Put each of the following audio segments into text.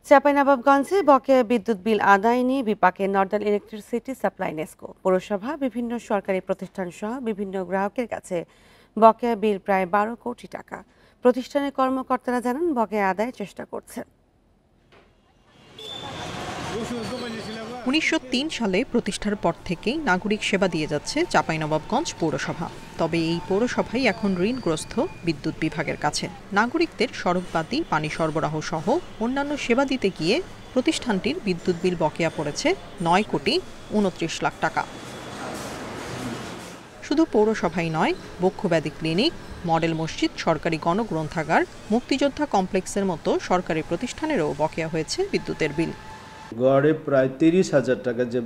চাঁপাইনবাবগঞ্জে বকেয়া বিদ্যুৎ বিল আদায় নিয়ে বিপাকে নর্দার্ন ইলেকট্রিসিটি সাপ্লাই নেসকো। পৌরসভা বিভিন্ন সরকারি প্রতিষ্ঠান সহ বিভিন্ন গ্রাহকের কাছে বকেয়া বিল প্রায় 12 কোটি টাকা। প্রতিষ্ঠানের কর্মকর্তারা জানান বকেয়া আদায়ের চেষ্টা করছেন। 1903 সালে প্রতিষ্ঠার পর থেকেই নাগরিক সেবা দিয়ে যাচ্ছে চাঁপাইনবাবগঞ্জ পৌরসভা। তবে এই পৌরসভাই এখন ঋণগ্রস্ত বিদ্যুৎ বিভাগের কাছে। নাগরিকদের সড়কবাতি, পানি সরবরাহ সহ অন্যান্য সেবা দিতে গিয়ে প্রতিষ্ঠানটির বিদ্যুৎ বিল বকেয়া পড়েছে 9 কোটি 29 লাখ টাকা। শুধু পৌরসভাই নয়, বক্ষব্যাধি ক্লিনিক, মডেল মসজিদ, সরকারি গণগ্রন্থাগার, মুক্তিযোদ্ধা কমপ্লেক্সের মতো সরকারি প্রতিষ্ঠানেরও বকেয়া হয়েছে বিদ্যুতের বিল। গড়ে প্রায় 30,000 টাকা যে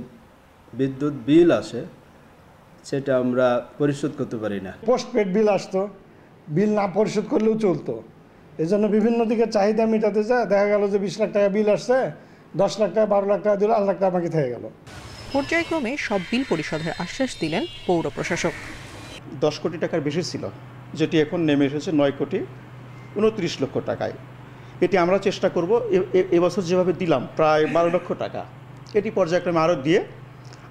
বিদ্যুৎ বিল আসে সেটা আমরা পরিশোধ করতে পারি না। পোস্টপেড বিল আসতো, বিল না পরিশোধ করলেও চলতো। এজন্য বিভিন্ন দিকে চাহিদা মেটাতে যায়, দেখা গেল যে 20 লাখ টাকা বিল আসছে, 10 লাখ টাকা 12 লাখ টাকা দিল, 8 লাখ টাকা বাকি থেকে গেল। পর্যায়ক্রমে সব বিল পরিশোধের আশ্বাস দিলেন পৌর প্রশাসক। 10 কোটি টাকার বেশি ছিল, যেটি এখন নেমে এসেছে 9 কোটি 29 লক্ষ টাকায়। এটি আমরা চেষ্টা করব এবছর যেভাবে দিলাম প্রায় 12 লক্ষ টাকা, এটি পর্যায়ক্রমে আরও দিয়ে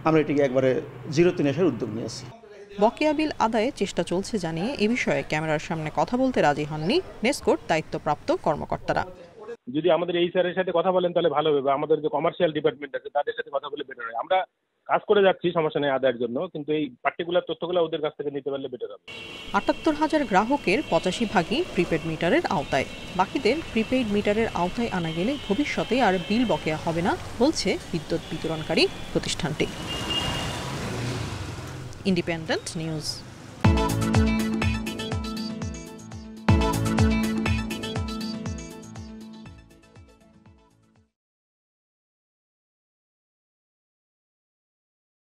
আমরা এটিকে একবারে জিরোতে নিয়ে আসার উদ্যোগ নিয়েছি। বকেয়া বিল আদায়ে চেষ্টা চলছে জানিয়ে এ বিষয়ে ক্যামেরার সামনে কথা বলতে রাজি হননি নেসকোর দায়িত্বপ্রাপ্ত কর্মকর্তারা। যদি আমাদের এই স্যারের সাথে কথা বলেন তাহলে ভালো হবে, আমাদের যে কমার্শিয়াল ডিপার্টমেন্ট আছে তাদের সাথে কথা বলে বেটার হয়। আমরা কাজ করে যাচ্ছি, সমস্যা নেই আদায়ের জন্য, কিন্তু এই পার্টিকুলার তথ্যগুলো ওদের কাছ থেকে নিতে পারলে বেটার হবে। ৭৮,000 গ্রাহকের 85 ভাগই প্রিপেড মিটারের আওতায়। বাকিদের প্রিপেইড মিটারের আওতায় আনা গেলে ভবিষ্যতে আর বিল বকেয়া হবে না বলছে বিদ্যুৎ বিতরণকারী প্রতিষ্ঠানটি। Independent news.